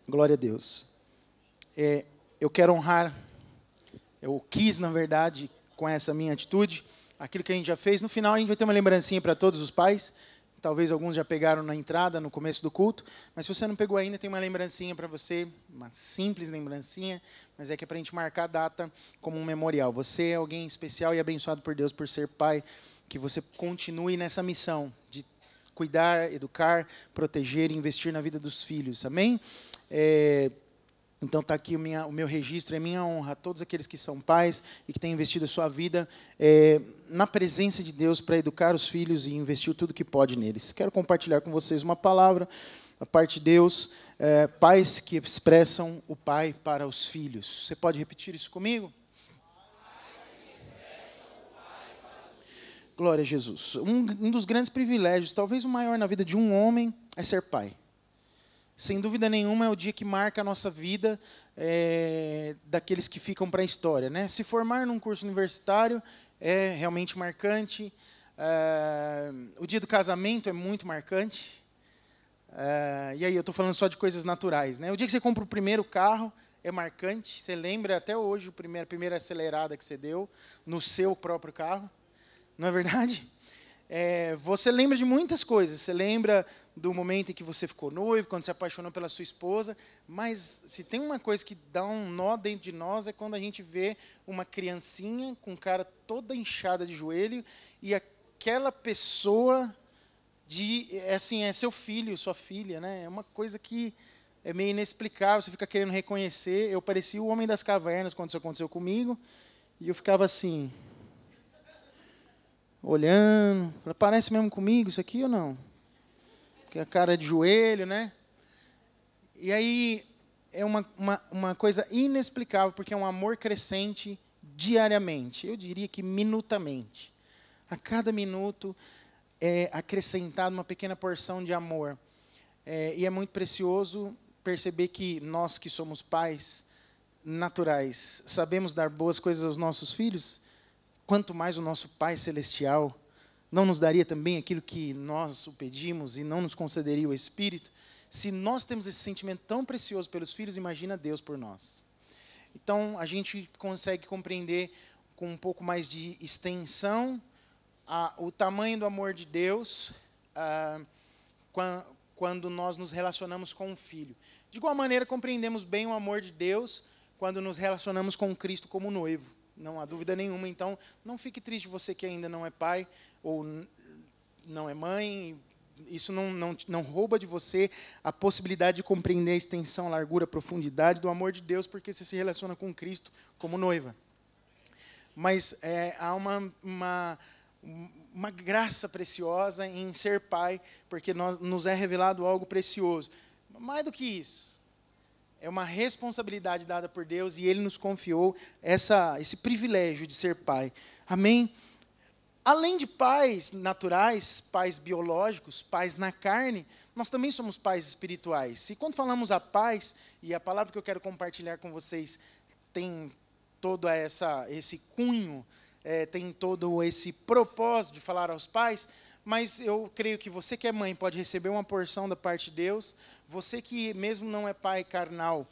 Glória a Deus. Eu quero honrar, eu quis, na verdade, com essa minha atitude, aquilo que a gente já fez. No final, a gente vai ter uma lembrancinha para todos os pais. Talvez alguns já pegaram na entrada, no começo do culto. Mas se você não pegou ainda, tem uma lembrancinha para você, uma simples lembrancinha, mas é que é para a gente marcar a data como um memorial. Você é alguém especial e abençoado por Deus por ser pai, que você continue nessa missão de cuidar, educar, proteger e investir na vida dos filhos. Amém? Então está aqui o meu registro, é minha honra a todos aqueles que são pais e que têm investido a sua vida na presença de Deus para educar os filhos e investir tudo que pode neles. Quero compartilhar com vocês uma palavra da parte de Deus, pais que expressam o pai para os filhos. Você pode repetir isso comigo? Glória a Jesus. Um dos grandes privilégios, talvez o maior na vida de um homem, é ser pai. Sem dúvida nenhuma, é o dia que marca a nossa vida daqueles que ficam para a história, né? Se formar num curso universitário é realmente marcante. O dia do casamento é muito marcante. E aí, eu estou falando só de coisas naturais, né? O dia que você compra o primeiro carro é marcante. Você lembra até hoje a primeira acelerada que você deu no seu próprio carro. Não é verdade? Você lembra de muitas coisas. Você lembra do momento em que você ficou noivo, quando se apaixonou pela sua esposa. Mas se tem uma coisa que dá um nó dentro de nós, é quando a gente vê uma criancinha com cara toda inchada de joelho e aquela pessoa é seu filho, sua filha, né? É uma coisa que é meio inexplicável. Você fica querendo reconhecer. Eu parecia o homem das cavernas quando isso aconteceu comigo. E eu ficava assim, olhando, parece mesmo comigo isso aqui ou não? Porque a cara é de joelho, né? E aí é uma coisa inexplicável, porque é um amor crescente diariamente. Eu diria que minutamente. A cada minuto é acrescentada uma pequena porção de amor. E é muito precioso perceber que nós que somos pais naturais, sabemos dar boas coisas aos nossos filhos. Quanto mais o nosso Pai Celestial não nos daria também aquilo que nós o pedimos e não nos concederia o Espírito. Se nós temos esse sentimento tão precioso pelos filhos, imagina Deus por nós. Então, a gente consegue compreender com um pouco mais de extensão o tamanho do amor de Deus quando nós nos relacionamos com um filho. De igual maneira, compreendemos bem o amor de Deus quando nos relacionamos com Cristo como noivo. Não há dúvida nenhuma. Então, não fique triste você que ainda não é pai ou não é mãe. Isso não rouba de você a possibilidade de compreender a extensão, a largura, a profundidade do amor de Deus, porque você se relaciona com Cristo como noiva. Mas há uma graça preciosa em ser pai, porque nos é revelado algo precioso. Mais do que isso, é uma responsabilidade dada por Deus e Ele nos confiou esse privilégio de ser pai. Amém? Além de pais naturais, pais biológicos, pais na carne, nós também somos pais espirituais. E quando falamos a pais, e a palavra que eu quero compartilhar com vocês tem todo esse cunho, tem todo esse propósito de falar aos pais, mas eu creio que você que é mãe pode receber uma porção da parte de Deus. Você que mesmo não é pai carnal,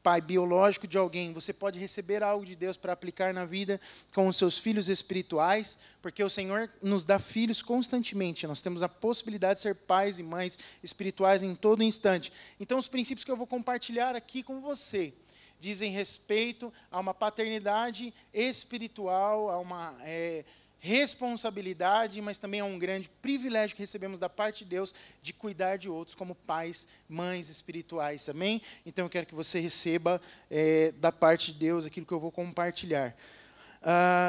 pai biológico de alguém, você pode receber algo de Deus para aplicar na vida com os seus filhos espirituais, porque o Senhor nos dá filhos constantemente. Nós temos a possibilidade de ser pais e mães espirituais em todo instante. Então, os princípios que eu vou compartilhar aqui com você dizem respeito a uma paternidade espiritual, a uma responsabilidade, mas também é um grande privilégio que recebemos da parte de Deus de cuidar de outros como pais, mães espirituais, amém? Então eu quero que você receba da parte de Deus aquilo que eu vou compartilhar.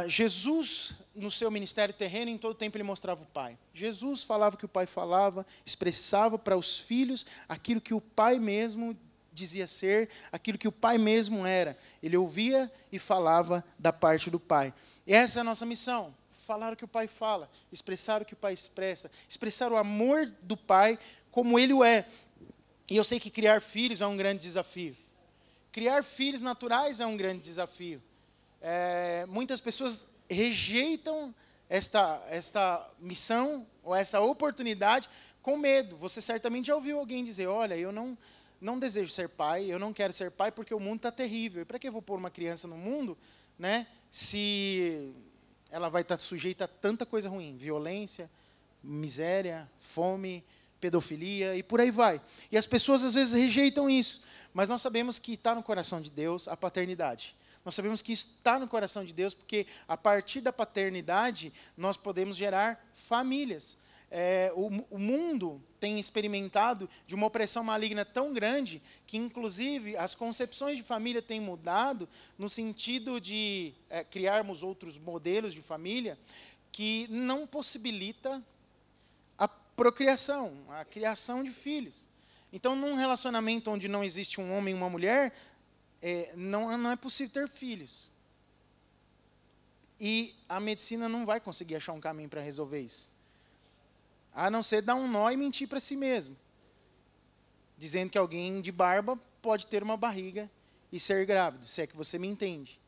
Jesus, no seu ministério terreno, em todo tempo ele mostrava o Pai. Jesus falava o que o Pai falava, expressava para os filhos aquilo que o Pai mesmo dizia ser, aquilo que o Pai mesmo era. Ele ouvia e falava da parte do Pai. E essa é a nossa missão. Falar o que o Pai fala, expressar o que o Pai expressa, expressar o amor do Pai como Ele o é. E eu sei que criar filhos é um grande desafio. Criar filhos naturais é um grande desafio. Muitas pessoas rejeitam esta missão ou essa oportunidade com medo. Você certamente já ouviu alguém dizer, olha, eu não não desejo ser pai, eu não quero ser pai porque o mundo está terrível. E para que eu vou pôr uma criança no mundo, né, se ela vai estar sujeita a tanta coisa ruim, violência, miséria, fome, pedofilia e por aí vai. E as pessoas às vezes rejeitam isso, mas nós sabemos que está no coração de Deus a paternidade. Nós sabemos que isso está no coração de Deus porque a partir da paternidade nós podemos gerar famílias. O mundo tem experimentado de uma opressão maligna tão grande que, inclusive, as concepções de família têm mudado no sentido de criarmos outros modelos de família que não possibilita a procriação, a criação de filhos. Então, num relacionamento onde não existe um homem e uma mulher, não é possível ter filhos. E a medicina não vai conseguir achar um caminho para resolver isso. A não ser dar um nó e mentir para si mesmo. Dizendo que alguém de barba pode ter uma barriga e ser grávido, se é que você me entende.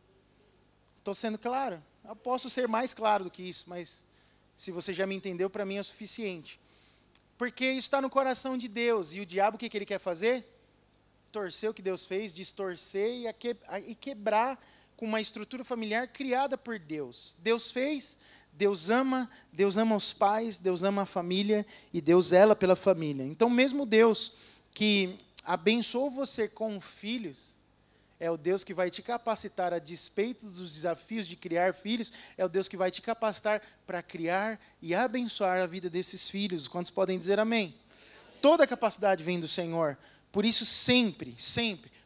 Estou sendo claro? Eu posso ser mais claro do que isso, mas se você já me entendeu, para mim é o suficiente. Porque isso está no coração de Deus. E o diabo, o que ele quer fazer? Torcer o que Deus fez, distorcer e quebrar com uma estrutura familiar criada por Deus. Deus fez, Deus ama os pais, Deus ama a família e Deus zela pela família. Então, mesmo Deus que abençoou você com filhos, é o Deus que vai te capacitar, a despeito dos desafios de criar filhos, é o Deus que vai te capacitar para criar e abençoar a vida desses filhos. Quantos podem dizer amém? Toda a capacidade vem do Senhor. Por isso, sempre,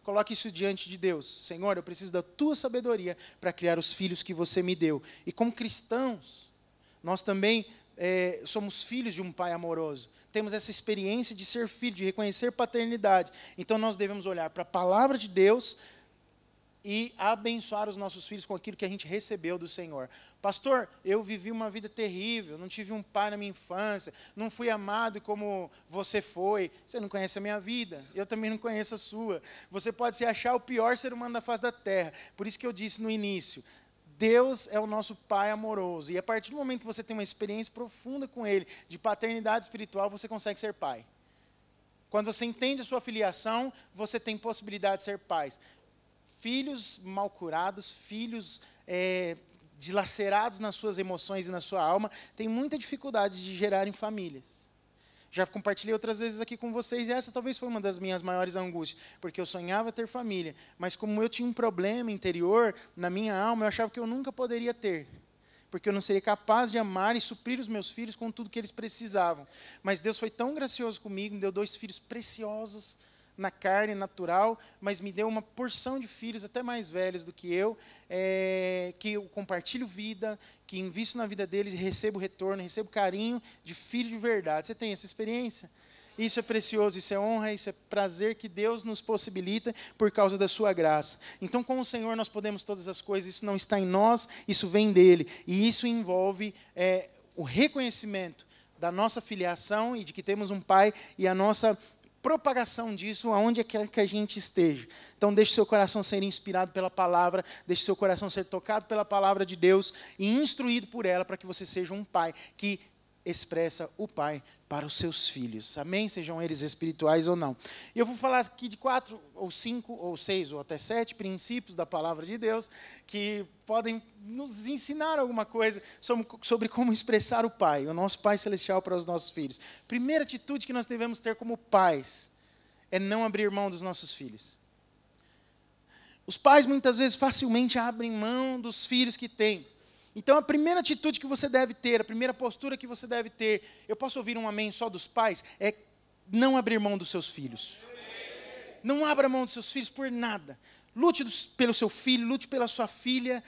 coloque isso diante de Deus. Senhor, eu preciso da tua sabedoria para criar os filhos que você me deu. E como cristãos, nós também somos filhos de um pai amoroso. Temos essa experiência de ser filho, de reconhecer paternidade. Então, nós devemos olhar para a palavra de Deus e abençoar os nossos filhos com aquilo que a gente recebeu do Senhor. Pastor, eu vivi uma vida terrível, não tive um pai na minha infância, não fui amado como você foi. Você não conhece a minha vida, eu também não conheço a sua. Você pode se achar o pior ser humano da face da terra. Por isso que eu disse no início, Deus é o nosso pai amoroso. E a partir do momento que você tem uma experiência profunda com Ele, de paternidade espiritual, você consegue ser pai. Quando você entende a sua filiação, você tem possibilidade de ser pai. Filhos mal curados, filhos dilacerados nas suas emoções e na sua alma, têm muita dificuldade de gerarem famílias. Já compartilhei outras vezes aqui com vocês, e essa talvez foi uma das minhas maiores angústias, porque eu sonhava ter família, mas como eu tinha um problema interior na minha alma, eu achava que eu nunca poderia ter, porque eu não seria capaz de amar e suprir os meus filhos com tudo que eles precisavam. Mas Deus foi tão gracioso comigo, me deu 2 filhos preciosos, na carne natural, mas me deu uma porção de filhos até mais velhos do que eu compartilho vida, que invisto na vida deles e recebo retorno, recebo carinho de filho de verdade. Você tem essa experiência? Isso é precioso, isso é honra, isso é prazer que Deus nos possibilita por causa da sua graça. Então, com o Senhor nós podemos todas as coisas, isso não está em nós, isso vem dEle. E isso envolve o reconhecimento da nossa filiação e de que temos um Pai e a nossa propagação disso aonde quer que a gente esteja. Então, deixe seu coração ser inspirado pela palavra, deixe seu coração ser tocado pela palavra de Deus e instruído por ela para que você seja um pai que expressa o Pai para os seus filhos. Amém? Sejam eles espirituais ou não. E eu vou falar aqui de 4, ou 5, ou 6, ou até 7 princípios da palavra de Deus que podem nos ensinar alguma coisa sobre como expressar o Pai, o nosso Pai Celestial para os nossos filhos. Primeira atitude que nós devemos ter como pais é não abrir mão dos nossos filhos. Os pais muitas vezes facilmente abrem mão dos filhos que têm. Então, a primeira atitude que você deve ter, a primeira postura que você deve ter, eu posso ouvir um amém só dos pais, é não abrir mão dos seus filhos. Não abra mão dos seus filhos por nada. Lute pelo seu filho, lute pela sua filha,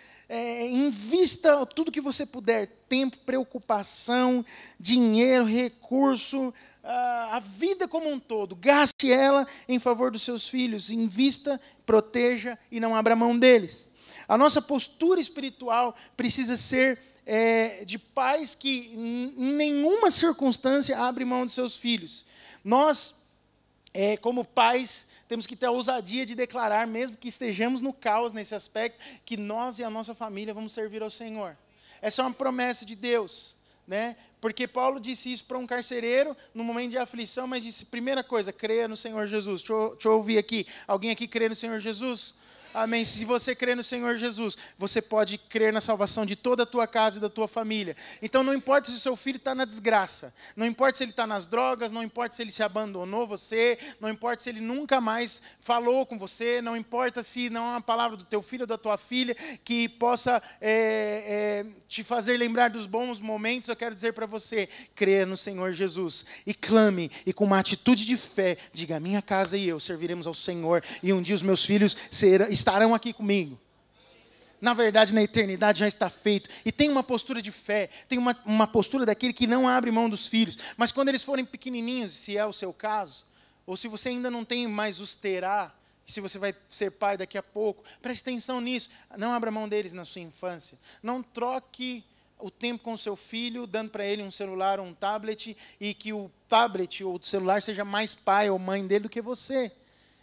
invista tudo que você puder, tempo, preocupação, dinheiro, recurso, a vida como um todo, gaste ela em favor dos seus filhos, invista, proteja e não abra mão deles. A nossa postura espiritual precisa ser de pais que em nenhuma circunstância abrem mão dos seus filhos. Nós, como pais, temos que ter a ousadia de declarar, mesmo que estejamos no caos nesse aspecto, que nós e a nossa família vamos servir ao Senhor. Essa é uma promessa de Deus, né? Porque Paulo disse isso para um carcereiro no momento de aflição, mas disse, primeira coisa, creia no Senhor Jesus. Deixa eu ouvir aqui. Alguém aqui crê no Senhor Jesus? Amém. Se você crê no Senhor Jesus, você pode crer na salvação de toda a tua casa e da tua família. Então não importa se o seu filho está na desgraça, não importa se ele está nas drogas, não importa se ele se abandonou você, não importa se ele nunca mais falou com você, não importa se não é uma palavra do teu filho ou da tua filha que possa te fazer lembrar dos bons momentos, eu quero dizer para você, creia no Senhor Jesus e clame, e com uma atitude de fé, diga, minha casa e eu serviremos ao Senhor, e um dia os meus filhos estarão aqui comigo. Na verdade, na eternidade já está feito. E tem uma postura de fé, tem uma postura daquele que não abre mão dos filhos. Mas quando eles forem pequenininhos, se é o seu caso, ou se você ainda não tem mais os terá, se você vai ser pai daqui a pouco, preste atenção nisso. Não abra mão deles na sua infância. Não troque o tempo com o seu filho, dando para ele um celular ou um tablet, e que o tablet ou o celular seja mais pai ou mãe dele do que você.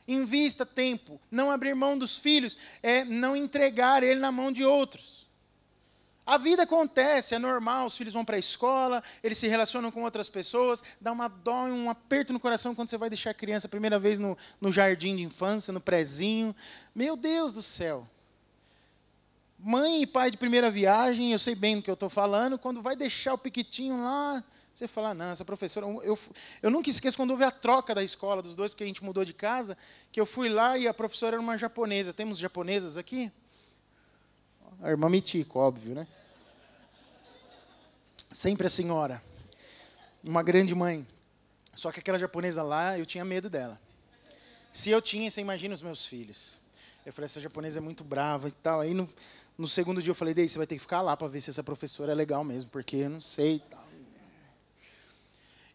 Invista tempo. Não abrir mão dos filhos é não entregar ele na mão de outros. A vida acontece, é normal, os filhos vão para a escola, eles se relacionam com outras pessoas, dá uma dó e um aperto no coração quando você vai deixar a criança a primeira vez no jardim de infância, no prezinho. Meu Deus do céu. Mãe e pai de primeira viagem, eu sei bem do que eu estou falando, quando vai deixar o piquitinho lá, você fala, não, essa professora... Eu nunca esqueço quando houve a troca da escola dos dois, porque a gente mudou de casa, que eu fui lá e a professora era uma japonesa. Temos japonesas aqui? A irmã Mitiko, óbvio, né? Sempre a senhora. Uma grande mãe. Só que aquela japonesa lá, eu tinha medo dela. Se eu tinha, você imagina os meus filhos. Eu falei, essa japonesa é muito brava e tal. Aí no segundo dia eu falei, Dei, você vai ter que ficar lá para ver se essa professora é legal mesmo, porque eu não sei e tal.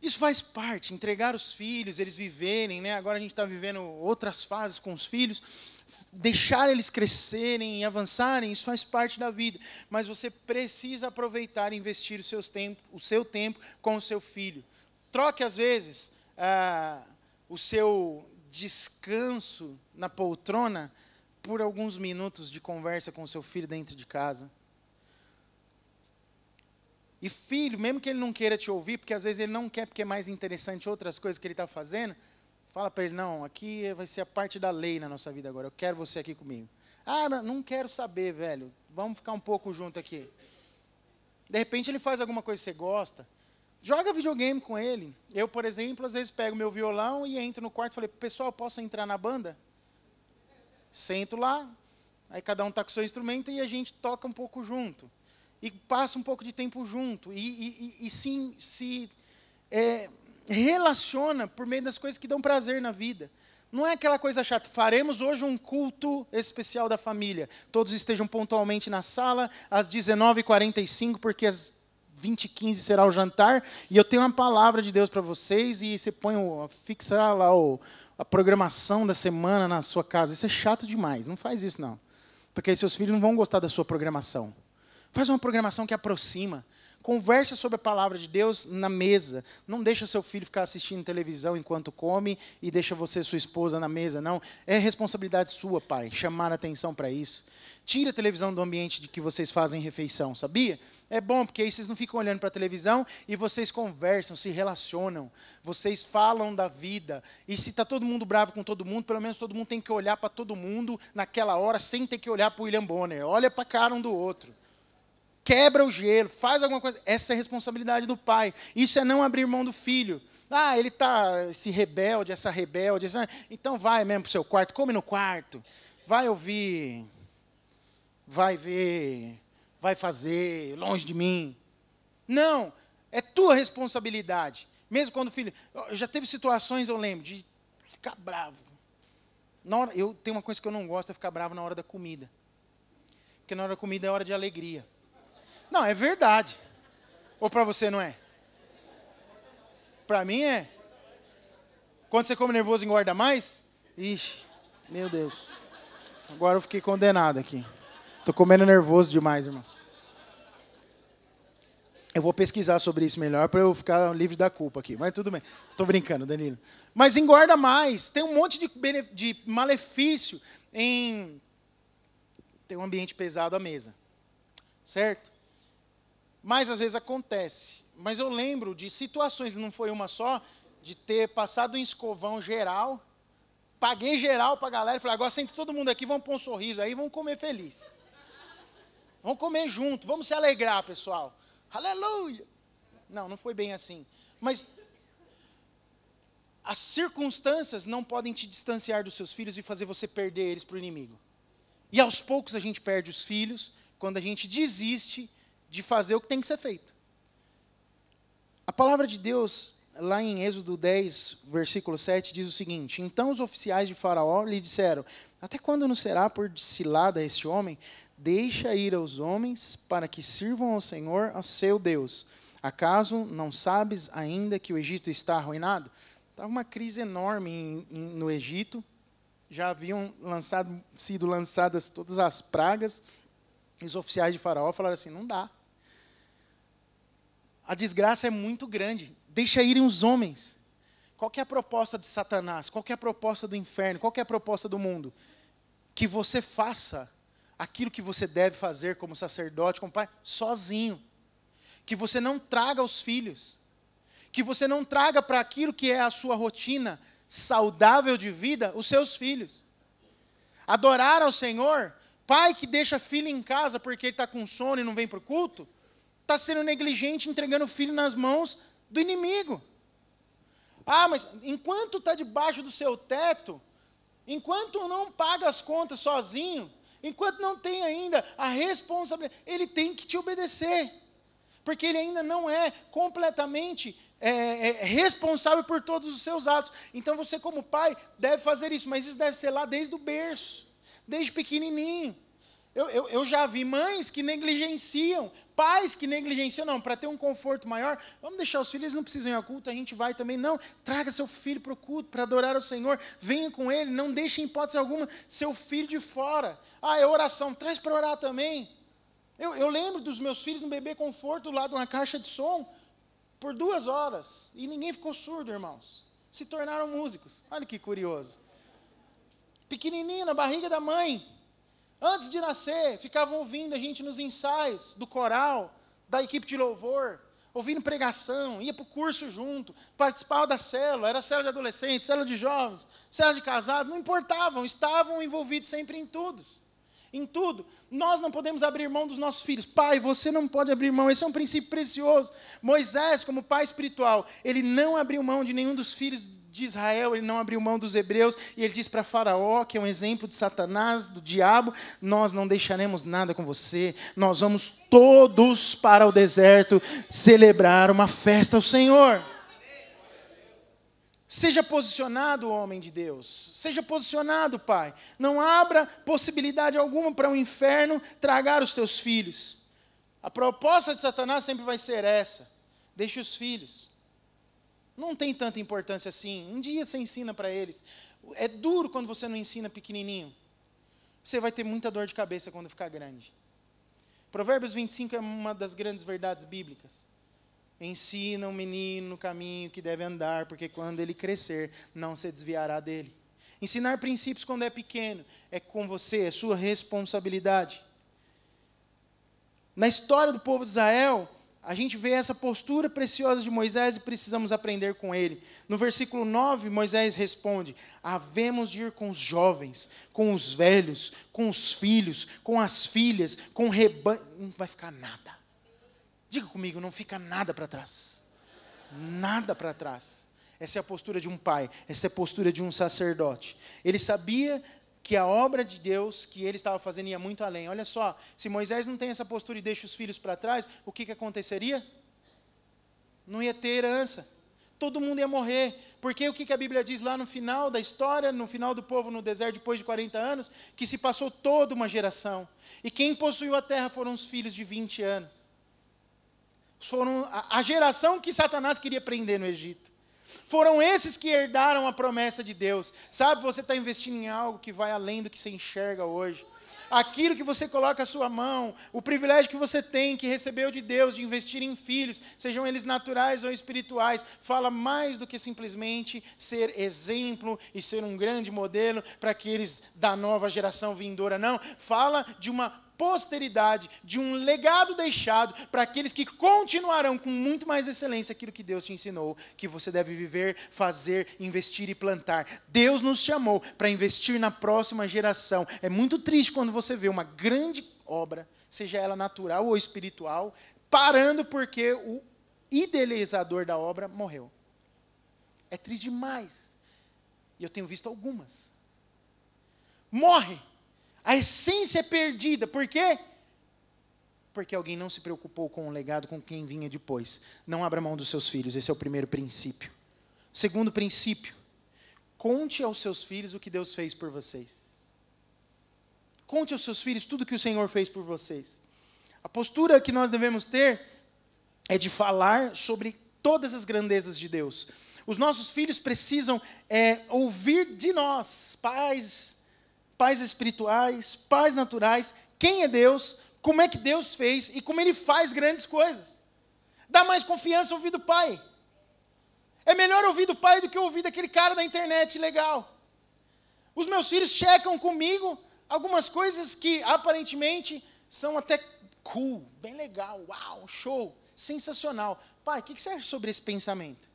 Isso faz parte, entregar os filhos, eles viverem, né? Agora a gente está vivendo outras fases com os filhos, deixar eles crescerem e avançarem, isso faz parte da vida. Mas você precisa aproveitar e investir o seu tempo com o seu filho. Troque, às vezes, o seu descanso na poltrona por alguns minutos de conversa com o seu filho dentro de casa. E filho, mesmo que ele não queira te ouvir, porque às vezes ele não quer porque é mais interessante outras coisas que ele está fazendo, fala para ele, não, aqui vai ser a parte da lei na nossa vida agora, eu quero você aqui comigo. Ah, não quero saber, velho, vamos ficar um pouco junto aqui. De repente ele faz alguma coisa que você gosta, joga videogame com ele. Eu, por exemplo, às vezes pego meu violão e entro no quarto e falei, pessoal, posso entrar na banda? Sento lá, aí cada um está com o seu instrumento e a gente toca um pouco junto. E passa um pouco de tempo junto, e se relaciona por meio das coisas que dão prazer na vida. Não é aquela coisa chata, faremos hoje um culto especial da família. Todos estejam pontualmente na sala, às 19h45, porque às 20h15 será o jantar, e eu tenho uma palavra de Deus para vocês, e você fixa lá a programação da semana na sua casa. Isso é chato demais, não faz isso não. Porque aí seus filhos não vão gostar da sua programação. Faz uma programação que aproxima. Conversa sobre a palavra de Deus na mesa. Não deixa seu filho ficar assistindo televisão enquanto come e deixa você e sua esposa na mesa, não. É responsabilidade sua, pai, chamar a atenção para isso. Tira a televisão do ambiente de que vocês fazem refeição, sabia? É bom, porque aí vocês não ficam olhando para a televisão e vocês conversam, se relacionam. Vocês falam da vida. E se está todo mundo bravo com todo mundo, pelo menos todo mundo tem que olhar para todo mundo naquela hora, sem ter que olhar para o William Bonner. Olha para a cara um do outro. Quebra o gelo, faz alguma coisa. Essa é a responsabilidade do pai. Isso é não abrir mão do filho. Ah, ele está esse rebelde, essa rebelde. Então vai mesmo para o seu quarto, come no quarto. Vai ouvir, vai ver, vai fazer, longe de mim. Não, é tua responsabilidade. Mesmo quando o filho... Já teve situações, eu lembro, de ficar bravo. Eu tenho uma coisa que eu não gosto, é ficar bravo na hora da comida. Porque na hora da comida é hora de alegria. Não, é verdade. Ou para você não é? Para mim é. Quando você come nervoso, engorda mais? Ixi, meu Deus. Agora eu fiquei condenado aqui. Estou comendo nervoso demais, irmãos. Eu vou pesquisar sobre isso melhor para eu ficar livre da culpa aqui. Mas tudo bem. Estou brincando, Danilo. Mas engorda mais. Tem um monte de malefício em ter um ambiente pesado à mesa. Certo? Mas às vezes acontece. Mas eu lembro de situações, não foi uma só, de ter passado um escovão geral, paguei geral para a galera e falei, agora senta todo mundo aqui, vamos pôr um sorriso aí, vamos comer feliz. Vamos comer junto, vamos se alegrar, pessoal. Aleluia! Não foi bem assim. Mas as circunstâncias não podem te distanciar dos seus filhos e fazer você perder eles para o inimigo. E aos poucos a gente perde os filhos quando a gente desiste de fazer o que tem que ser feito. A palavra de Deus, lá em Êxodo 10, versículo 7, diz o seguinte: então os oficiais de Faraó lhe disseram, até quando nos será por cilada este homem? Deixa ir aos homens para que sirvam ao Senhor, ao seu Deus. Acaso não sabes ainda que o Egito está arruinado? Estava uma crise enorme no Egito, já haviam sido lançadas todas as pragas, e os oficiais de Faraó falaram assim, não dá. A desgraça é muito grande, deixa irem os homens. Qual que é a proposta de Satanás? Qual que é a proposta do inferno? Qual que é a proposta do mundo? Que você faça aquilo que você deve fazer como sacerdote, como pai, sozinho. Que você não traga os filhos. Que você não traga para aquilo que é a sua rotina saudável de vida, os seus filhos. Adorar ao Senhor, pai que deixa filho em casa porque ele está com sono e não vem para o culto, está sendo negligente, entregando o filho nas mãos do inimigo. Ah, mas enquanto está debaixo do seu teto, enquanto não paga as contas sozinho, enquanto não tem ainda a responsabilidade, ele tem que te obedecer. Porque ele ainda não é completamente responsável por todos os seus atos. Então você como pai deve fazer isso, mas isso deve ser lá desde o berço, desde pequenininho. Eu já vi mães que negligenciam, pais que negligenciam, não, para ter um conforto maior, vamos deixar os filhos, eles não precisam ir ao culto, a gente vai também, não, traga seu filho para o culto, para adorar ao Senhor, venha com ele, não deixe em hipótese alguma seu filho de fora. Ah, é oração, traz para orar também. Eu lembro dos meus filhos no bebê conforto lá de uma caixa de som, por 2 horas, e ninguém ficou surdo, irmãos, se tornaram músicos, olha que curioso. Pequenininho, na barriga da mãe, antes de nascer, ficavam ouvindo a gente nos ensaios do coral, da equipe de louvor, ouvindo pregação, ia para o curso junto, participava da célula, era célula de adolescentes, célula de jovens, célula de casados, não importavam, estavam envolvidos sempre em tudo. Em tudo. Nós não podemos abrir mão dos nossos filhos. Pai, você não pode abrir mão, esse é um princípio precioso. Moisés, como pai espiritual, ele não abriu mão de nenhum dos filhos de Israel, ele não abriu mão dos hebreus, e ele diz para Faraó, que é um exemplo de Satanás, do diabo, nós não deixaremos nada com você, nós vamos todos para o deserto celebrar uma festa ao Senhor. Seja posicionado, homem de Deus. Seja posicionado, pai. Não abra possibilidade alguma para o inferno tragar os teus filhos. A proposta de Satanás sempre vai ser essa. Deixe os filhos. Não tem tanta importância assim. Um dia você ensina para eles. É duro quando você não ensina pequenininho. Você vai ter muita dor de cabeça quando ficar grande. Provérbios 25 é uma das grandes verdades bíblicas. Ensina o menino no caminho que deve andar, porque quando ele crescer, não se desviará dele. Ensinar princípios quando é pequeno, é com você, é sua responsabilidade. Na história do povo de Israel, a gente vê essa postura preciosa de Moisés e precisamos aprender com ele. No versículo 9, Moisés responde, havemos de ir com os jovens, com os velhos, com os filhos, com as filhas, com o rebanho, não vai ficar nada. Diga comigo, não fica nada para trás. Nada para trás. Essa é a postura de um pai, essa é a postura de um sacerdote. Ele sabia que a obra de Deus que ele estava fazendo ia muito além. Olha só, se Moisés não tem essa postura e deixa os filhos para trás, o que aconteceria? Não ia ter herança. Todo mundo ia morrer. Porque o que a Bíblia diz lá no final da história, no final do povo no deserto, depois de 40 anos, que se passou toda uma geração. E quem possuiu a terra foram os filhos de 20 anos. Foram a geração que Satanás queria prender no Egito. Foram esses que herdaram a promessa de Deus. Sabe, você está investindo em algo que vai além do que você enxerga hoje. Aquilo que você coloca a sua mão, o privilégio que você tem, que recebeu de Deus, de investir em filhos, sejam eles naturais ou espirituais, fala mais do que simplesmente ser exemplo e ser um grande modelo para aqueles da nova geração vindoura. Não, fala de uma posteridade, de um legado deixado para aqueles que continuarão com muito mais excelência aquilo que Deus te ensinou, que você deve viver, fazer, investir e plantar. Deus nos chamou para investir na próxima geração. É muito triste quando você vê uma grande obra, seja ela natural ou espiritual, parando porque o idealizador da obra morreu. É triste demais. E eu tenho visto algumas. Morre. A essência é perdida. Por quê? Porque alguém não se preocupou com o legado, com quem vinha depois. Não abra mão dos seus filhos. Esse é o primeiro princípio. Segundo princípio. Conte aos seus filhos o que Deus fez por vocês. Conte aos seus filhos tudo que o Senhor fez por vocês. A postura que nós devemos ter é de falar sobre todas as grandezas de Deus. Os nossos filhos precisam ouvir de nós, pais espirituais, pais naturais, quem é Deus, como é que Deus fez e como Ele faz grandes coisas. Dá mais confiança ouvir do pai. É melhor ouvir do pai do que ouvir daquele cara da internet legal. Os meus filhos checam comigo algumas coisas que aparentemente são até cool, bem legal, uau, show, sensacional. Pai, o que você acha sobre esse pensamento?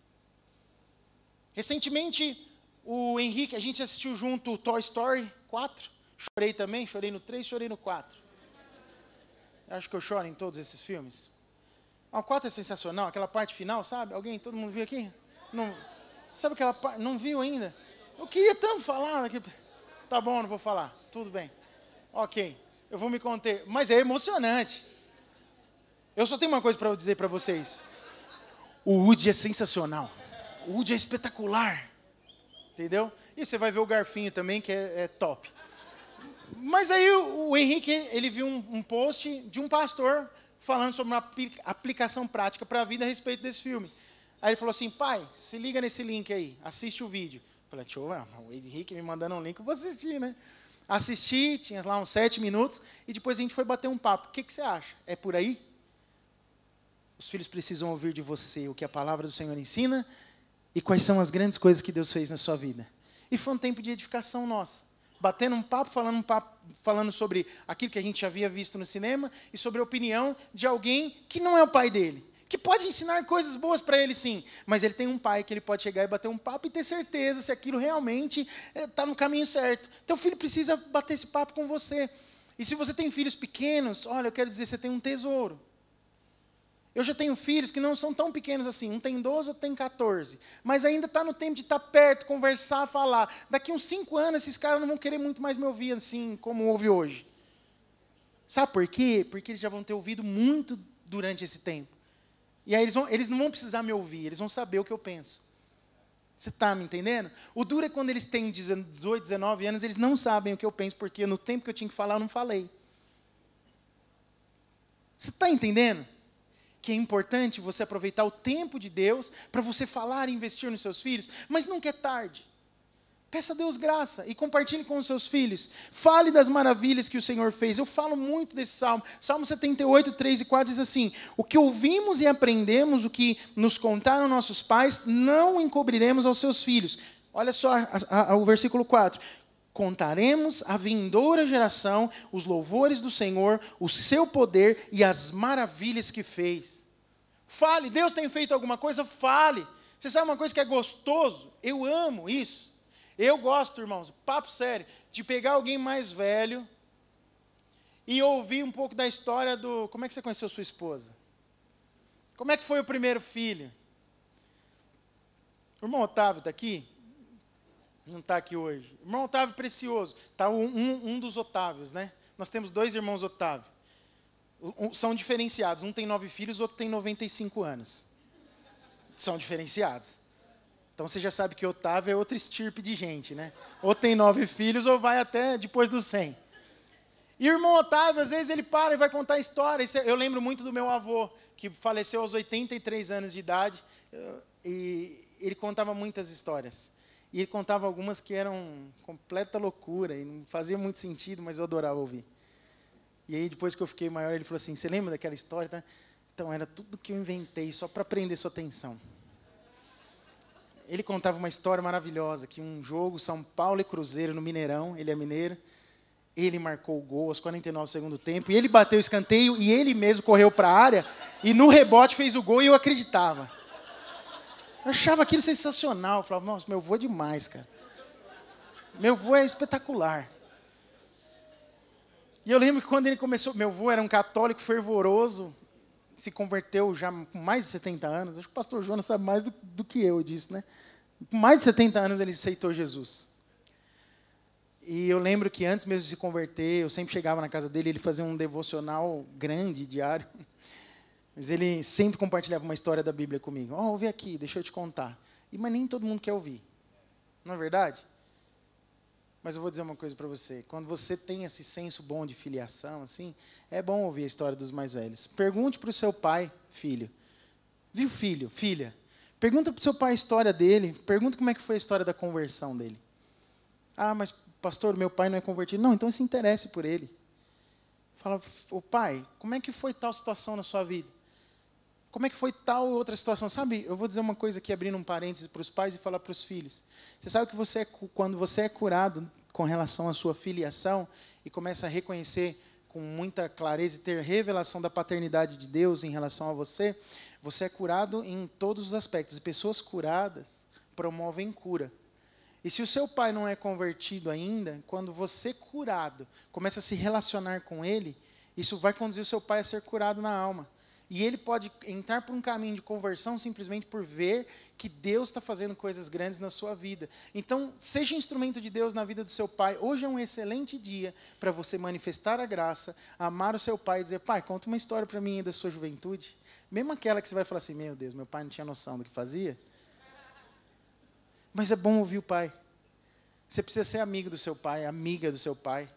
Recentemente, o Henrique, a gente assistiu junto Toy Story 4. Chorei também, chorei no 3, chorei no 4. Acho que eu choro em todos esses filmes. O 4 é sensacional, aquela parte final, sabe? Alguém, todo mundo viu aqui? Não, sabe aquela parte? Não viu ainda? Eu queria tanto falar. Tá bom, não vou falar. Tudo bem. Ok, eu vou me conter. Mas é emocionante. Eu só tenho uma coisa para dizer para vocês. O Woody é sensacional. O Woody é espetacular. Entendeu? E você vai ver o Garfinho também, que é top. Mas aí o Henrique, ele viu um post de um pastor falando sobre uma aplicação prática para a vida a respeito desse filme. Aí ele falou assim, pai, se liga nesse link aí, assiste o vídeo. Eu falei, deixa eu ver, o Henrique me mandando um link, eu vou assistir, né? Assisti, tinha lá uns 7 minutos, e depois a gente foi bater um papo. O que você acha? É por aí? Os filhos precisam ouvir de você o que a palavra do Senhor ensina e quais são as grandes coisas que Deus fez na sua vida. E foi um tempo de edificação nossa. Batendo um papo, falando sobre aquilo que a gente já havia visto no cinema e sobre a opinião de alguém que não é o pai dele. Que pode ensinar coisas boas para ele, sim. Mas ele tem um pai que ele pode chegar e bater um papo e ter certeza se aquilo realmente está no caminho certo. Teu filho precisa bater esse papo com você. E se você tem filhos pequenos, olha, eu quero dizer, você tem um tesouro. Eu já tenho filhos que não são tão pequenos assim. Um tem 12, outro tem 14. Mas ainda está no tempo de estar perto, conversar, falar. Daqui uns 5 anos, esses caras não vão querer muito mais me ouvir assim, como ouve hoje. Sabe por quê? Porque eles já vão ter ouvido muito durante esse tempo. E aí eles não vão precisar me ouvir, eles vão saber o que eu penso. Você está me entendendo? O duro é quando eles têm 18, 19 anos, eles não sabem o que eu penso, porque no tempo que eu tinha que falar, eu não falei. Você está entendendo? Que é importante você aproveitar o tempo de Deus para você falar e investir nos seus filhos, mas nunca é tarde. Peça a Deus graça e compartilhe com os seus filhos. Fale das maravilhas que o Senhor fez. Eu falo muito desse salmo. Salmo 78, 3 e 4 diz assim, o que ouvimos e aprendemos, o que nos contaram nossos pais, não encobriremos aos seus filhos. Olha só o versículo 4. Contaremos à vindoura geração os louvores do Senhor, o seu poder e as maravilhas que fez. Fale, Deus tem feito alguma coisa? Fale. Você sabe uma coisa que é gostoso? Eu amo isso. Eu gosto, irmãos, papo sério, de pegar alguém mais velho e ouvir um pouco da história do... Como é que você conheceu sua esposa? Como é que foi o primeiro filho? O irmão Otávio está aqui? Não está aqui hoje. O irmão Otávio Precioso. Está um dos Otávios, né? Nós temos 2 irmãos Otávio. São diferenciados. Um tem 9 filhos, o outro tem 95 anos. São diferenciados. Então você já sabe que Otávio é outra estirpe de gente, né? Ou tem 9 filhos ou vai até depois dos 100. E o irmão Otávio, às vezes, ele para e vai contar história. Eu lembro muito do meu avô, que faleceu aos 83 anos de idade, e ele contava muitas histórias. E ele contava algumas que eram completa loucura, e não fazia muito sentido, mas eu adorava ouvir. E aí, depois que eu fiquei maior, ele falou assim, você lembra daquela história? Tá? Então, era tudo que eu inventei, só para prender sua atenção. Ele contava uma história maravilhosa, que um jogo, São Paulo e Cruzeiro, no Mineirão, ele é mineiro, Ele marcou o gol aos 49 do segundo tempo, e ele bateu o escanteio, e ele mesmo correu para a área, e no rebote fez o gol, e eu acreditava. Eu achava aquilo sensacional. Eu falava, nossa, meu vô é demais, cara. Meu vô é espetacular. E eu lembro que quando ele começou, meu vô era um católico fervoroso, se converteu já com mais de 70 anos. Acho que o pastor Jonas sabe mais do que eu disso, né? Com mais de 70 anos ele aceitou Jesus. E eu lembro que antes mesmo de se converter, eu sempre chegava na casa dele, ele fazia um devocional grande, diário. Mas ele sempre compartilhava uma história da Bíblia comigo. Ó, ouve aqui, deixa eu te contar. Mas nem todo mundo quer ouvir. Não é verdade? Mas eu vou dizer uma coisa para você. Quando você tem esse senso bom de filiação, assim, é bom ouvir a história dos mais velhos. Pergunte para o seu pai, filho. Viu, filho, filha? Pergunta para o seu pai a história dele. Pergunta como é que foi a história da conversão dele. Ah, mas pastor, meu pai não é convertido. Não, então se interesse por ele. Fala, ô pai, como é que foi tal situação na sua vida? Como é que foi tal outra situação? Sabe, eu vou dizer uma coisa aqui, abrindo um parêntese para os pais e falar para os filhos. Você sabe que quando você é curado com relação à sua filiação e começa a reconhecer com muita clareza e ter revelação da paternidade de Deus em relação a você, você é curado em todos os aspectos. E pessoas curadas promovem cura. E se o seu pai não é convertido ainda, quando você curado começa a se relacionar com ele, isso vai conduzir o seu pai a ser curado na alma. E ele pode entrar por um caminho de conversão simplesmente por ver que Deus está fazendo coisas grandes na sua vida. Então, seja instrumento de Deus na vida do seu pai. Hoje é um excelente dia para você manifestar a graça, amar o seu pai e dizer, pai, conta uma história para mim da sua juventude. Mesmo aquela que você vai falar assim, meu Deus, meu pai não tinha noção do que fazia. Mas é bom ouvir o pai. Você precisa ser amigo do seu pai, amiga do seu pai.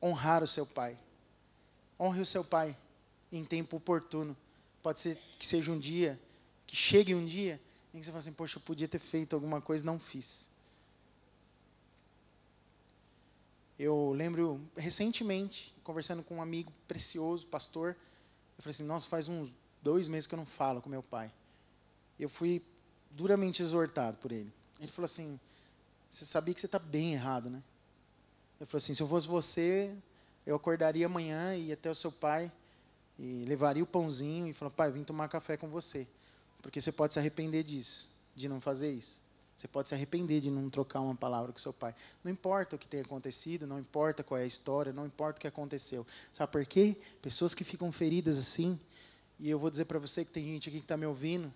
Honrar o seu pai. Honre o seu pai em tempo oportuno. Pode ser que seja um dia, que chegue um dia, em que você fala assim, poxa, eu podia ter feito alguma coisa, não fiz. Eu lembro, recentemente, conversando com um amigo precioso, pastor, eu falei assim, nossa, faz uns 2 meses que eu não falo com meu pai. Eu fui duramente exortado por ele. Ele falou assim, você sabia que você está bem errado, né? Ele falou assim, se eu fosse você, eu acordaria amanhã e ia até o seu pai e levaria o pãozinho e falou, pai, vim tomar café com você. Porque você pode se arrepender disso, de não fazer isso. Você pode se arrepender de não trocar uma palavra com seu pai. Não importa o que tenha acontecido, não importa qual é a história, não importa o que aconteceu. Sabe por quê? Pessoas que ficam feridas assim, e eu vou dizer para você que tem gente aqui que está me ouvindo,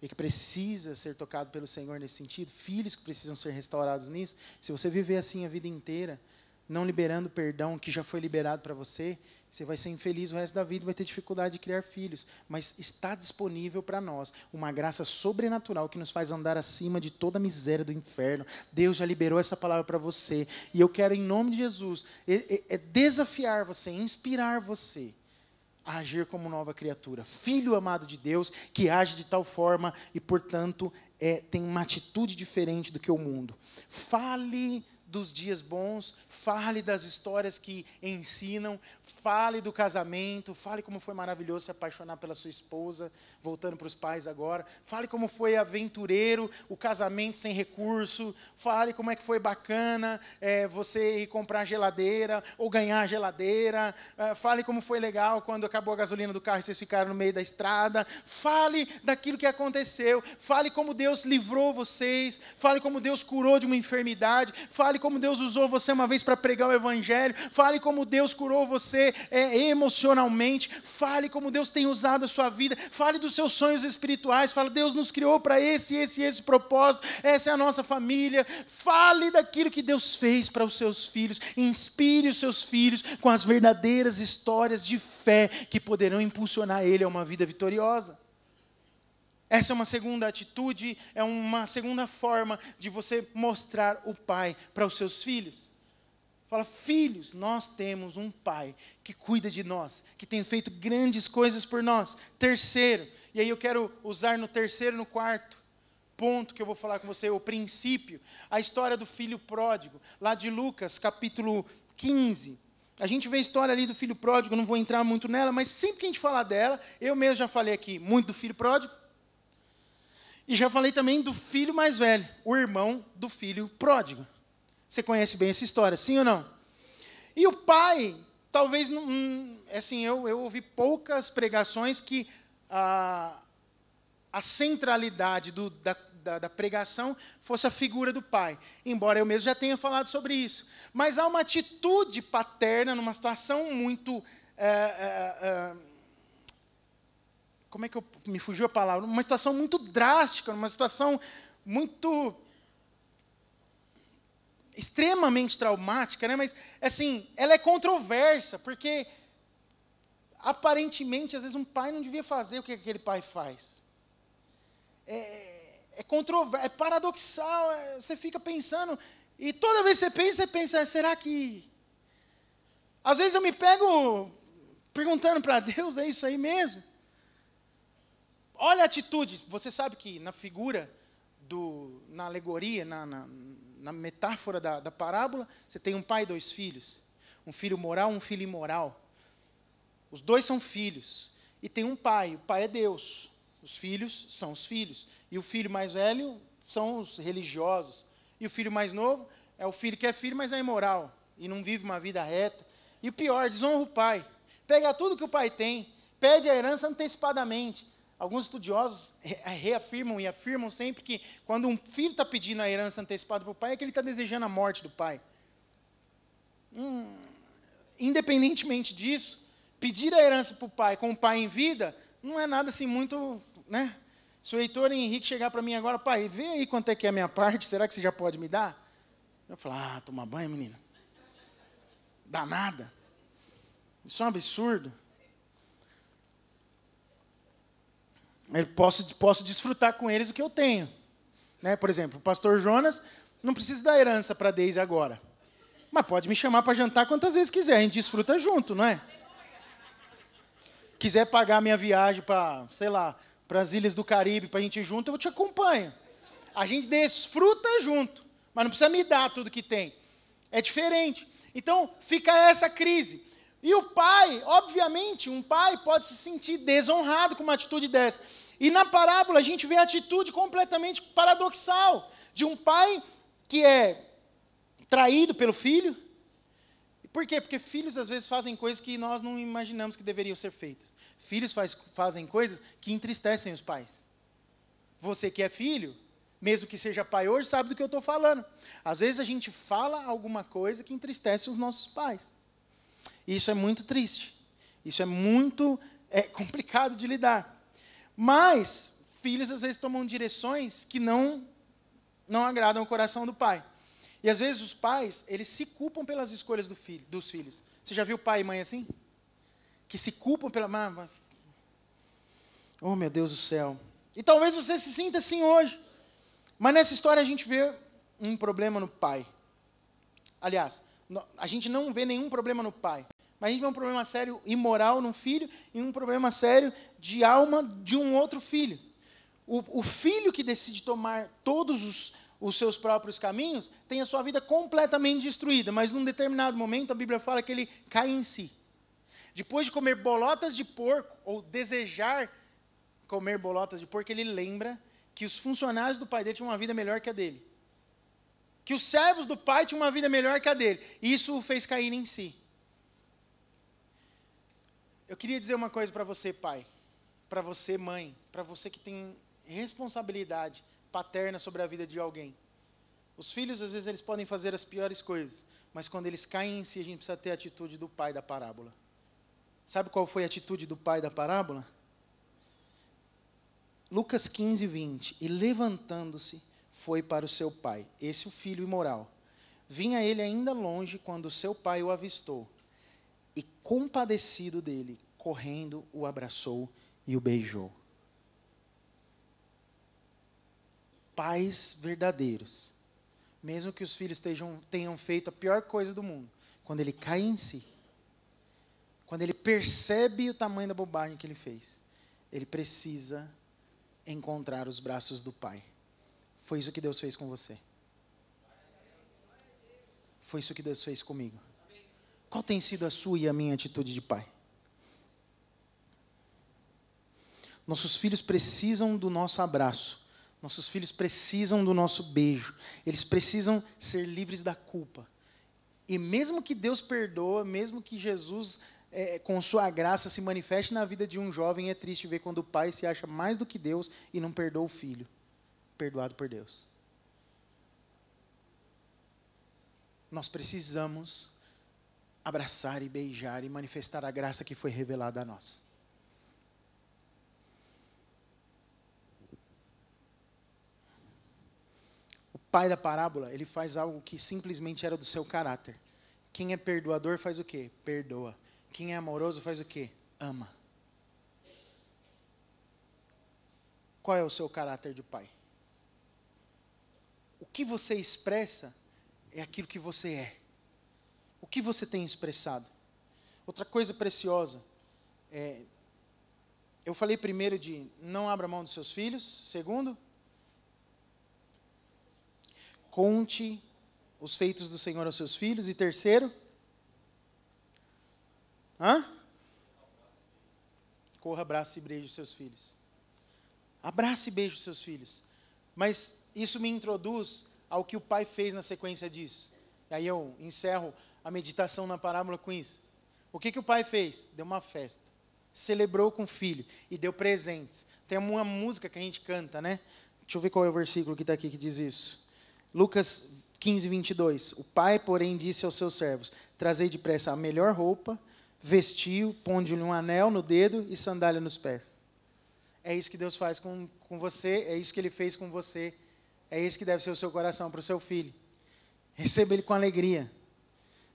e que precisa ser tocado pelo Senhor nesse sentido, filhos que precisam ser restaurados nisso. Se você viver assim a vida inteira, não liberando o perdão que já foi liberado para você, você vai ser infeliz o resto da vida e vai ter dificuldade de criar filhos. Mas está disponível para nós uma graça sobrenatural que nos faz andar acima de toda a miséria do inferno. Deus já liberou essa palavra para você. E eu quero, em nome de Jesus, desafiar você, inspirar você a agir como nova criatura. Filho amado de Deus, que age de tal forma e, portanto, tem uma atitude diferente do que o mundo. Fale dos dias bons, fale das histórias que ensinam, fale do casamento, fale como foi maravilhoso se apaixonar pela sua esposa, voltando para os pais agora, fale como foi aventureiro, o casamento sem recurso, fale como é que foi bacana você ir comprar geladeira, ou ganhar geladeira, fale como foi legal quando acabou a gasolina do carro e vocês ficaram no meio da estrada, fale daquilo que aconteceu, fale como Deus livrou vocês, fale como Deus curou de uma enfermidade, fale como Deus usou você uma vez para pregar o evangelho, fale como Deus curou você emocionalmente, fale como Deus tem usado a sua vida, fale dos seus sonhos espirituais, fale, Deus nos criou para esse propósito, essa é a nossa família, fale daquilo que Deus fez para os seus filhos, inspire os seus filhos com as verdadeiras histórias de fé que poderão impulsionar ele a uma vida vitoriosa. Essa é uma segunda atitude, é uma segunda forma de você mostrar o pai para os seus filhos. Fala, filhos, nós temos um pai que cuida de nós, que tem feito grandes coisas por nós. Terceiro, e aí eu quero usar no terceiro e no quarto ponto que eu vou falar com você, o princípio, a história do filho pródigo, lá de Lucas, capítulo 15. A gente vê a história ali do filho pródigo, não vou entrar muito nela, mas sempre que a gente falar dela, eu mesmo já falei aqui muito do filho pródigo, e já falei também do filho mais velho, o irmão do filho pródigo. Você conhece bem essa história, sim ou não? E o pai, talvez, assim, eu ouvi poucas pregações que a centralidade da pregação fosse a figura do pai. Embora eu mesmo já tenha falado sobre isso. Mas há uma atitude paterna, numa situação muito... como é que me fugiu a palavra? Uma situação muito drástica, uma situação muito... extremamente traumática, né? Mas, assim, ela é controversa, porque, aparentemente, às vezes, um pai não devia fazer o que aquele pai faz. É controverso, é paradoxal, você fica pensando, e toda vez que você pensa, será que... Às vezes eu me pego perguntando para Deus, é isso aí mesmo? Olha a atitude, você sabe que na figura, na alegoria, na metáfora da parábola, você tem um pai e 2 filhos. Um filho moral, um filho imoral. Os 2 são filhos. E tem um pai, o pai é Deus. Os filhos são os filhos. E o filho mais velho são os religiosos. E o filho mais novo é o filho que é filho, mas é imoral. E não vive uma vida reta. E o pior, desonra o pai. Pega tudo que o pai tem, pede a herança antecipadamente. Alguns estudiosos reafirmam e afirmam sempre que quando um filho está pedindo a herança antecipada para o pai, é que ele está desejando a morte do pai. Independentemente disso, pedir a herança para o pai com o pai em vida, não é nada assim muito... né? Se o Heitor Henrique chegar para mim agora, pai, vê aí quanto é que é a minha parte, será que você já pode me dar? Eu falo, toma banho, menino. Dá nada. Isso é um absurdo. Eu posso desfrutar com eles o que eu tenho. Né? Por exemplo, o pastor Jonas não precisa dar herança para a Deise agora. Mas pode me chamar para jantar quantas vezes quiser. A gente desfruta junto, não é? Quiser pagar minha viagem para, sei lá, para as ilhas do Caribe, para a gente ir junto, eu te acompanho. A gente desfruta junto. Mas não precisa me dar tudo que tem. É diferente. Então, fica essa crise. E o pai, obviamente, um pai pode se sentir desonrado com uma atitude dessa. E na parábola a gente vê a atitude completamente paradoxal de um pai que é traído pelo filho. Por quê? Porque filhos às vezes fazem coisas que nós não imaginamos que deveriam ser feitas. Filhos fazem coisas que entristecem os pais. Você que é filho, mesmo que seja pai hoje, sabe do que eu estou falando. Às vezes a gente fala alguma coisa que entristece os nossos pais. Isso é muito triste. Isso é muito complicado de lidar. Mas, filhos às vezes tomam direções que não agradam o coração do pai. E às vezes os pais, eles se culpam pelas escolhas dos filhos. Você já viu pai e mãe assim? Que se culpam pela... Oh, meu Deus do céu. E talvez você se sinta assim hoje. Mas nessa história a gente vê um problema no pai. Aliás, a gente não vê nenhum problema no pai. Mas a gente vê um problema sério imoral no filho e um problema sério de alma de um outro filho. O filho que decide tomar todos os seus próprios caminhos tem a sua vida completamente destruída, mas num determinado momento a Bíblia fala que ele cai em si. Depois de comer bolotas de porco, ou desejar comer bolotas de porco, ele lembra que os funcionários do pai dele tinham uma vida melhor que a dele. Que os servos do pai tinham uma vida melhor que a dele. E isso o fez cair em si. Eu queria dizer uma coisa para você, pai, para você, mãe, para você que tem responsabilidade paterna sobre a vida de alguém. Os filhos, às vezes, eles podem fazer as piores coisas, mas quando eles caem em si, a gente precisa ter a atitude do pai da parábola. Sabe qual foi a atitude do pai da parábola? Lucas 15, 20. E levantando-se, foi para o seu pai, esse o filho imoral. Vinha ele ainda longe quando seu pai o avistou. E compadecido dele, correndo, o abraçou e o beijou. Pais verdadeiros, mesmo que os filhos tenham feito a pior coisa do mundo, quando ele cai em si, quando ele percebe o tamanho da bobagem que ele fez, ele precisa encontrar os braços do pai. Foi isso que Deus fez com você. Foi isso que Deus fez comigo. Qual tem sido a sua e a minha atitude de pai? Nossos filhos precisam do nosso abraço. Nossos filhos precisam do nosso beijo. Eles precisam ser livres da culpa. E mesmo que Deus perdoa, mesmo que Jesus, com sua graça, se manifeste na vida de um jovem, é triste ver quando o pai se acha mais do que Deus e não perdoa o filho, perdoado por Deus. Nós precisamos abraçar e beijar e manifestar a graça que foi revelada a nós. O pai da parábola, ele faz algo que simplesmente era do seu caráter. Quem é perdoador faz o quê? Perdoa. Quem é amoroso faz o quê? Ama. Qual é o seu caráter de pai? O que você expressa é aquilo que você é. O que você tem expressado? Outra coisa preciosa, eu falei primeiro de não abra mão dos seus filhos. Segundo, conte os feitos do Senhor aos seus filhos. E terceiro, corra, abrace e beije os seus filhos. Abrace e beije os seus filhos. Mas isso me introduz ao que o pai fez na sequência disso. E aí eu encerro a meditação na parábola com isso. O que o pai fez? Deu uma festa. Celebrou com o filho e deu presentes. Tem uma música que a gente canta, né? Deixa eu ver qual é o versículo que está aqui que diz isso. Lucas 15, 22. O pai, porém, disse aos seus servos: trazei depressa a melhor roupa, vestiu, ponde-lhe um anel no dedo e sandália nos pés. É isso que Deus faz com você, é isso que Ele fez com você. É isso que deve ser o seu coração para o seu filho. Receba ele com alegria.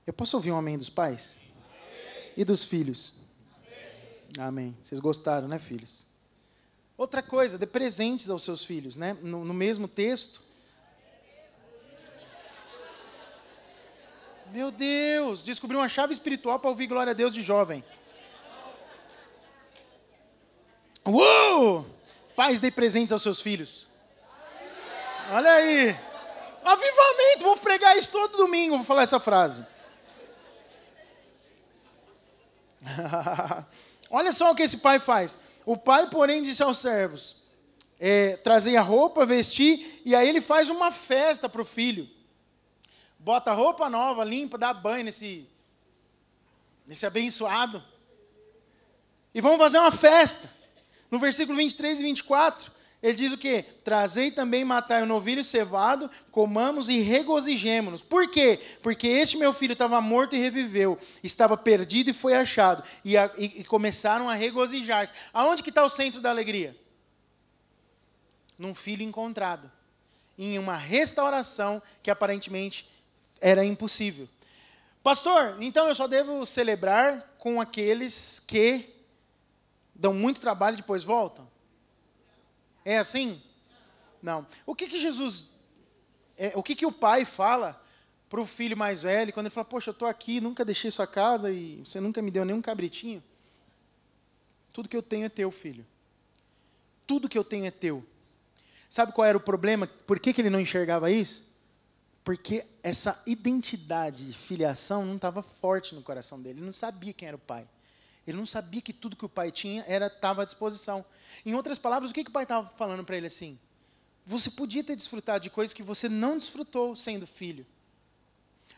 Eu posso ouvir um amém dos pais? Amém. E dos filhos? Amém. Amém. Vocês gostaram, né, filhos? Outra coisa, dê presentes aos seus filhos, né? No mesmo texto. Meu Deus, descobri uma chave espiritual para ouvir glória a Deus de jovem. Uou! Pais, dê presentes aos seus filhos. Olha aí. Avivamento, vou pregar isso todo domingo, vou falar essa frase. Olha só o que esse pai faz. O pai, porém, disse aos servos, trazei a roupa, vestir, e aí ele faz uma festa para o filho. Bota roupa nova, limpa, dá banho nesse abençoado. E vamos fazer uma festa. No versículo 23 e 24, ele diz o quê? Trazei também, matai o novilho cevado, comamos e regozijemo-nos. Por quê? Porque este meu filho estava morto e reviveu, estava perdido e foi achado. E começaram a regozijar-se. Aonde que está o centro da alegria? Num filho encontrado. Em uma restauração que aparentemente era impossível. Pastor, então eu só devo celebrar com aqueles que dão muito trabalho e depois voltam? É assim? Não. O que Jesus, o que o pai fala para o filho mais velho, quando ele fala, poxa, eu estou aqui, nunca deixei sua casa e você nunca me deu nenhum cabritinho? Tudo que eu tenho é teu, filho. Tudo que eu tenho é teu. Sabe qual era o problema? Por que ele não enxergava isso? Porque essa identidade de filiação não estava forte no coração dele. Ele não sabia quem era o pai. Ele não sabia que tudo que o pai tinha estava à disposição. Em outras palavras, o que o pai estava falando para ele assim? Você podia ter desfrutado de coisas que você não desfrutou sendo filho.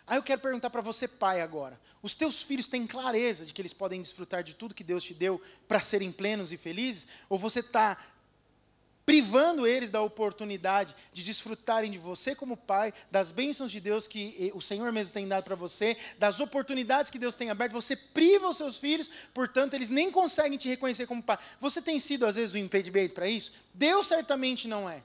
Aí eu quero perguntar para você, pai, agora. Os teus filhos têm clareza de que eles podem desfrutar de tudo que Deus te deu para serem plenos e felizes? Ou você está privando eles da oportunidade de desfrutarem de você como pai, das bênçãos de Deus que o Senhor mesmo tem dado para você, das oportunidades que Deus tem aberto? Você priva os seus filhos, portanto, eles nem conseguem te reconhecer como pai. Você tem sido, às vezes, um impedimento para isso? Deus certamente não é.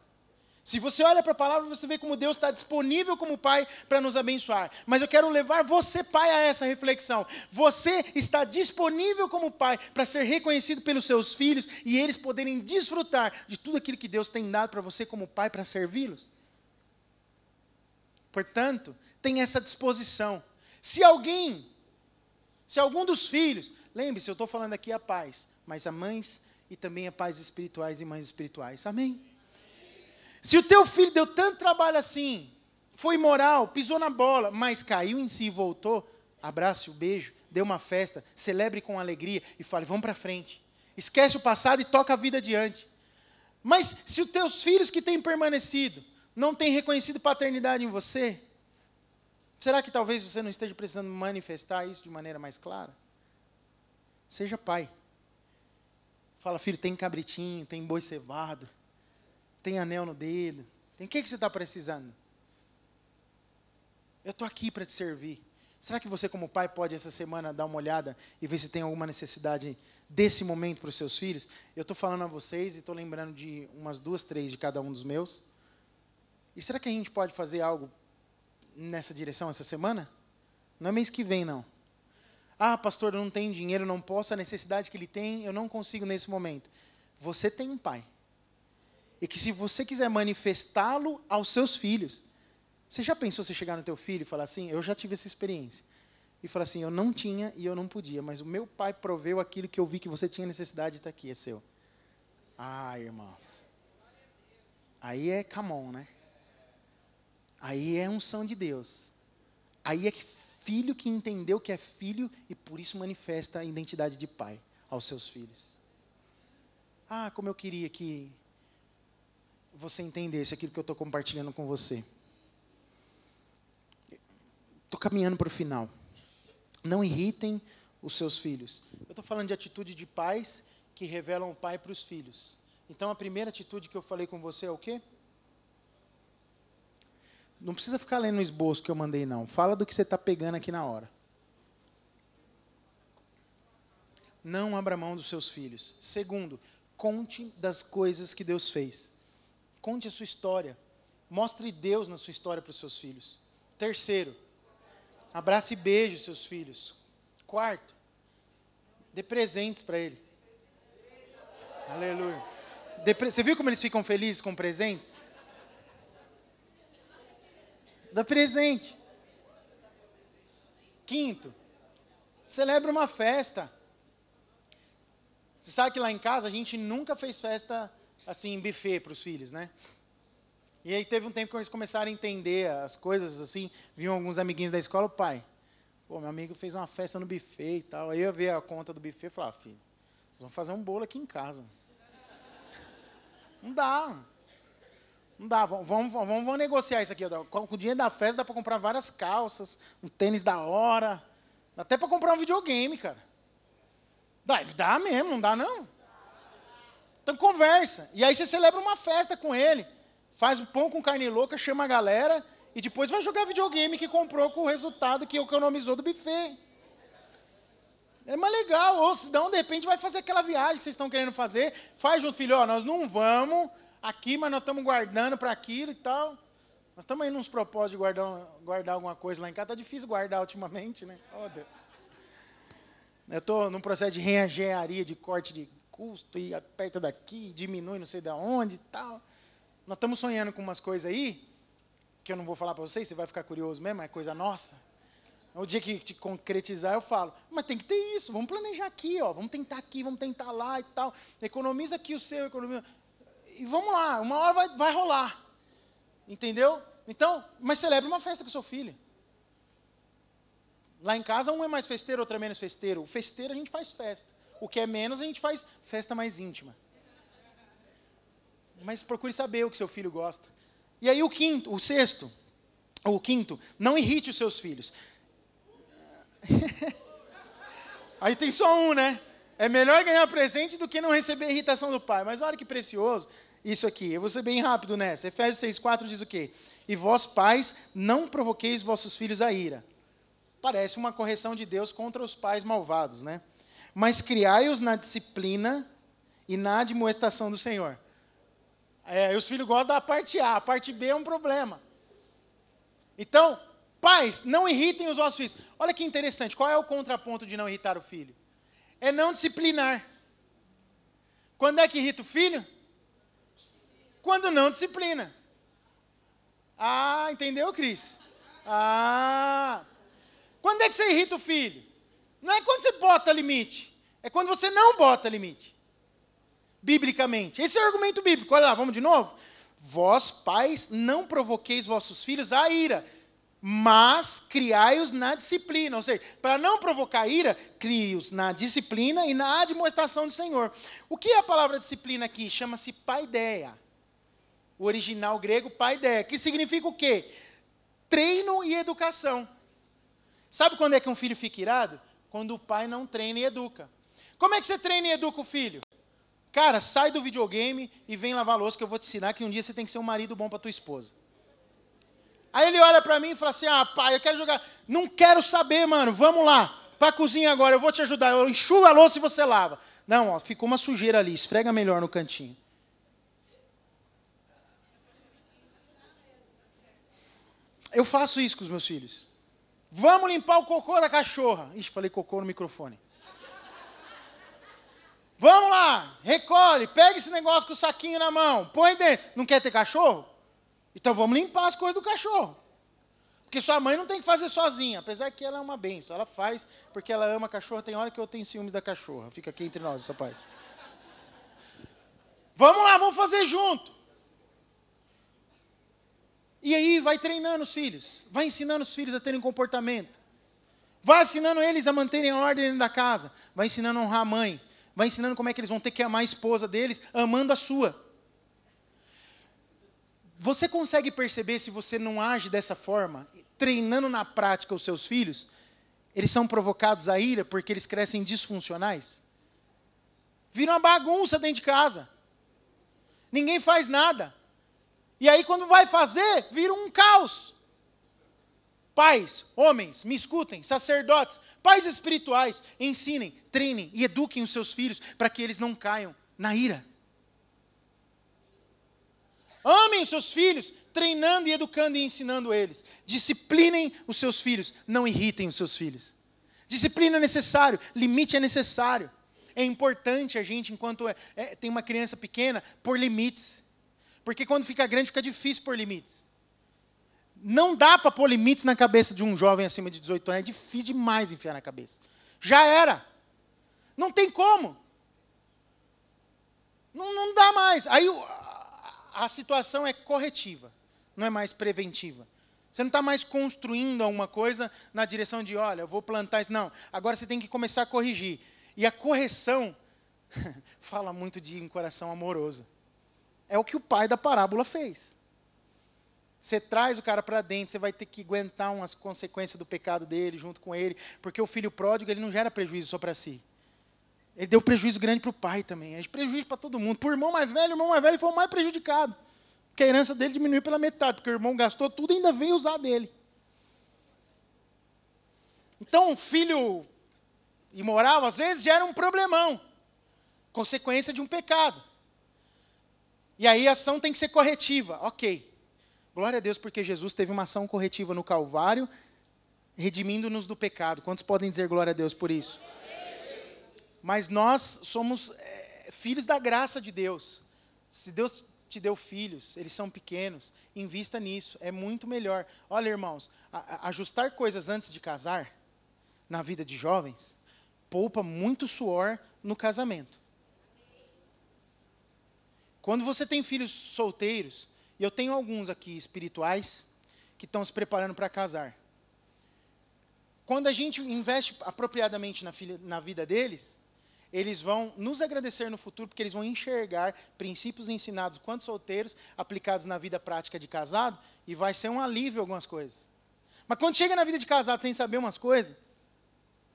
Se você olha para a palavra, você vê como Deus está disponível como pai para nos abençoar. Mas eu quero levar você, pai, a essa reflexão. Você está disponível como pai para ser reconhecido pelos seus filhos e eles poderem desfrutar de tudo aquilo que Deus tem dado para você como pai para servi-los? Portanto, tem essa disposição. Se algum dos filhos, lembre-se, eu estou falando aqui a pais, mas a mães e também a pais espirituais e mães espirituais. Amém? Se o teu filho deu tanto trabalho assim, foi imoral, pisou na bola, mas caiu em si e voltou, abrace o beijo, dê uma festa, celebre com alegria e fale, vamos para frente. Esquece o passado e toca a vida adiante. Mas se os teus filhos que têm permanecido não têm reconhecido paternidade em você, será que talvez você não esteja precisando manifestar isso de maneira mais clara? Seja pai. Fala, filho, tem cabritinho, tem boi cevado, tem anel no dedo. Tem o que você está precisando? Eu estou aqui para te servir. Será que você, como pai, pode essa semana dar uma olhada e ver se tem alguma necessidade desse momento para os seus filhos? Eu estou falando a vocês e estou lembrando de umas 2, 3 de cada um dos meus. E será que a gente pode fazer algo nessa direção essa semana? Não é mês que vem, não. Ah, pastor, eu não tenho dinheiro, não posso, a necessidade que ele tem, eu não consigo nesse momento. Você tem um pai. E que se você quiser manifestá-lo aos seus filhos, você já pensou você chegar no teu filho e falar assim, eu já tive essa experiência, e falar assim, eu não tinha e eu não podia, mas o meu pai proveu aquilo que eu vi que você tinha necessidade de estar aqui, é seu. Ah, irmãos. Aí é come on, né? Aí é unção de Deus. Aí é filho que entendeu que é filho e por isso manifesta a identidade de pai aos seus filhos. Ah, como eu queria que você entendesse aquilo que eu estou compartilhando com você. Estou caminhando para o final. Não irritem os seus filhos. Eu estou falando de atitude de pais que revelam o pai para os filhos. Então, a primeira atitude que eu falei com você é o quê? Não precisa ficar lendo o esboço que eu mandei, não. Fala do que você está pegando aqui na hora. Não abra mão dos seus filhos. Segundo, conte das coisas que Deus fez. Conte a sua história. Mostre Deus na sua história para os seus filhos. Terceiro, abrace e beije os seus filhos. Quarto, dê presentes para ele. Aleluia. Você viu como eles ficam felizes com presentes? Dá presente. Quinto, celebre uma festa. Você sabe que lá em casa a gente nunca fez festa assim em buffet para os filhos, né? E aí teve um tempo que eles começaram a entender as coisas assim, vinham alguns amiguinhos da escola, o pai, pô, meu amigo fez uma festa no buffet e tal. Aí eu vi a conta do buffet e falei, filho, nós vamos fazer um bolo aqui em casa. Não dá. Não dá, vamos negociar isso aqui. Com o dinheiro da festa dá para comprar várias calças, um tênis da hora, dá até para comprar um videogame, cara. Dá mesmo, não dá não? Então conversa. E aí você celebra uma festa com ele, faz o pão com carne louca, chama a galera e depois vai jogar videogame que comprou com o resultado que economizou do buffet. É mais legal, ou se não, de repente vai fazer aquela viagem que vocês estão querendo fazer, faz junto, filho, ó, nós não vamos aqui, mas nós estamos guardando para aquilo e tal. Nós estamos aí nos propósitos de guardar alguma coisa lá em casa. Está difícil guardar ultimamente, né? Oh, Deus. Eu estou num processo de reengenharia, de corte de custo, e aperta daqui, diminui não sei de onde e tal. Nós estamos sonhando com umas coisas aí, que eu não vou falar para vocês, você vai ficar curioso mesmo, é coisa nossa. O dia que te concretizar, eu falo, mas tem que ter isso, vamos planejar aqui, ó, vamos tentar aqui, vamos tentar lá e tal. Economiza aqui o seu, economiza... E vamos lá, uma hora vai rolar. Entendeu? Então, mas celebre uma festa com o seu filho. Lá em casa, um é mais festeiro, outro é menos festeiro. O festeiro a gente faz festa. O que é menos, a gente faz festa mais íntima. Mas procure saber o que seu filho gosta. E aí o quinto, não irrite os seus filhos. Aí tem só um, né? É melhor ganhar presente do que não receber a irritação do pai. Mas olha que precioso isso aqui. Eu vou ser bem rápido nessa. Efésios 6,4 diz o quê? E vós, pais, não provoqueis vossos filhos a ira. Parece uma correção de Deus contra os pais malvados, né? Mas criai-os na disciplina e na admoestação do Senhor. Os filhos gostam da parte A parte B é um problema. Então, pais, não irritem os vossos filhos. Olha que interessante, qual é o contraponto de não irritar o filho? É não disciplinar. Quando é que irrita o filho? Quando não disciplina. Ah, entendeu, Cris? Ah. Quando é que você irrita o filho? Não é quando você bota limite. É quando você não bota limite. Biblicamente. Esse é o argumento bíblico. Olha lá, vamos de novo? Vós, pais, não provoqueis vossos filhos a ira, mas criai-os na disciplina. Ou seja, para não provocar ira, crie-os na disciplina e na admoestação do Senhor. O que é a palavra disciplina aqui? Chama-se paideia. O original grego, paideia. Que significa o quê? Treino e educação. Sabe quando é que um filho fica irado? Quando o pai não treina e educa. Como é que você treina e educa o filho? Cara, sai do videogame e vem lavar a louça que eu vou te ensinar que um dia você tem que ser um marido bom para tua esposa. Aí ele olha para mim e fala assim, pai, eu quero jogar. Não quero saber, mano, vamos lá. Para a cozinha agora, eu vou te ajudar. Eu enxugo a louça e você lava. Não, ó, ficou uma sujeira ali, esfrega melhor no cantinho. Eu faço isso com os meus filhos. Vamos limpar o cocô da cachorra. Ixi, falei cocô no microfone. Vamos lá, recolhe, pega esse negócio com o saquinho na mão, põe dentro. Não quer ter cachorro? Então vamos limpar as coisas do cachorro. Porque sua mãe não tem que fazer sozinha, apesar que ela é uma bênção. Ela faz porque ela ama cachorro. Tem hora que eu tenho ciúmes da cachorra. Fica aqui entre nós essa parte. Vamos lá, vamos fazer junto. E aí vai treinando os filhos. Vai ensinando os filhos a terem comportamento. Vai ensinando eles a manterem a ordem dentro da casa. Vai ensinando a honrar a mãe. Vai ensinando como é que eles vão ter que amar a esposa deles, amando a sua. Você consegue perceber, se você não age dessa forma, treinando na prática os seus filhos, eles são provocados à ira porque eles crescem disfuncionais? Vira uma bagunça dentro de casa. Ninguém faz nada. E aí quando vai fazer, vira um caos. Pais, homens, me escutem, sacerdotes, pais espirituais, ensinem, treinem e eduquem os seus filhos para que eles não caiam na ira. Amem os seus filhos, treinando e educando e ensinando eles. Disciplinem os seus filhos, não irritem os seus filhos. Disciplina é necessário, limite é necessário. É importante a gente, enquanto tem uma criança pequena, pôr limites. Porque quando fica grande, fica difícil pôr limites. Não dá para pôr limites na cabeça de um jovem acima de 18 anos. É difícil demais enfiar na cabeça. Já era. Não tem como. Não dá mais. Aí a situação é corretiva. Não é mais preventiva. Você não está mais construindo alguma coisa na direção de, olha, eu vou plantar isso. Não, agora você tem que começar a corrigir. E a correção fala muito de um coração amoroso. É o que o pai da parábola fez. Você traz o cara para dentro, você vai ter que aguentar umas consequências do pecado dele junto com ele, porque o filho pródigo ele não gera prejuízo só para si. Ele deu prejuízo grande para o pai também, é prejuízo para todo mundo. Para o irmão mais velho foi o mais prejudicado, porque a herança dele diminuiu pela metade, porque o irmão gastou tudo e ainda veio usar dele. Então, o filho imoral, às vezes, gera um problemão, consequência de um pecado. E aí a ação tem que ser corretiva, ok. Glória a Deus, porque Jesus teve uma ação corretiva no Calvário, redimindo-nos do pecado. Quantos podem dizer glória a Deus por isso? Mas nós somos filhos da graça de Deus. Se Deus te deu filhos, eles são pequenos, invista nisso, é muito melhor. Olha, irmãos, ajustar coisas antes de casar, na vida de jovens, poupa muito suor no casamento. Quando você tem filhos solteiros, e eu tenho alguns aqui espirituais que estão se preparando para casar. Quando a gente investe apropriadamente na vida deles, eles vão nos agradecer no futuro, porque eles vão enxergar princípios ensinados quando solteiros, aplicados na vida prática de casado, e vai ser um alívio algumas coisas. Mas quando chega na vida de casado sem saber umas coisas,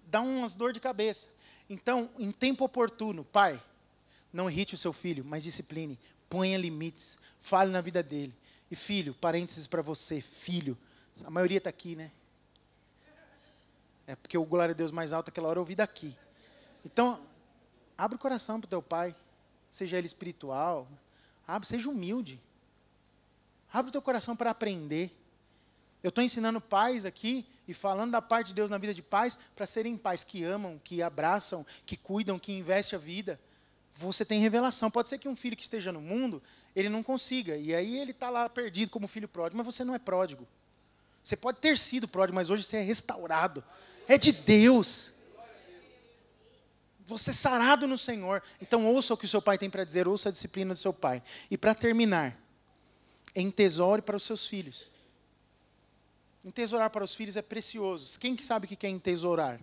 dá umas dor de cabeça. Então, em tempo oportuno, pai, não irrite o seu filho, mas discipline. Ponha limites, fale na vida dele. E filho, parênteses para você, filho, a maioria está aqui, né? É porque o glória a Deus mais alto aquela hora eu ouvi daqui. Então, abre o coração para o teu pai, seja ele espiritual, seja humilde. Abre o teu coração para aprender. Eu estou ensinando pais aqui e falando da parte de Deus na vida de pais para serem pais que amam, que abraçam, que cuidam, que investem a vida. Você tem revelação. Pode ser que um filho que esteja no mundo, ele não consiga. E aí ele está lá perdido como filho pródigo. Mas você não é pródigo. Você pode ter sido pródigo, mas hoje você é restaurado. É de Deus. Você é sarado no Senhor. Então ouça o que o seu pai tem para dizer. Ouça a disciplina do seu pai. E para terminar, entesoure para os seus filhos. Entesourar para os filhos é precioso. Quem que sabe o que é entesourar?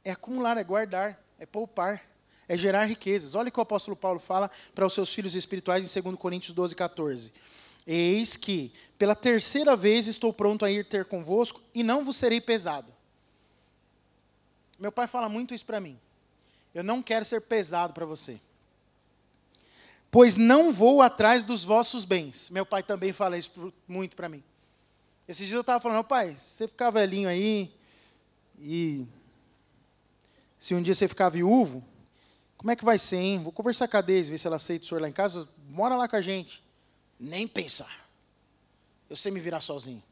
É acumular, é guardar, é poupar, é gerar riquezas. Olha o que o apóstolo Paulo fala para os seus filhos espirituais em 2 Coríntios 12, 14. Eis que, pela terceira vez, estou pronto a ir ter convosco e não vos serei pesado. Meu pai fala muito isso para mim. Eu não quero ser pesado para você. Pois não vou atrás dos vossos bens. Meu pai também fala isso muito para mim. Esses dias eu estava falando, pai, se você ficar velhinho aí, e se um dia você ficar viúvo, como é que vai ser, hein? Vou conversar com a Deise, ver se ela aceita o senhor lá em casa. Mora lá com a gente. Nem pensar. Eu sei me virar sozinho.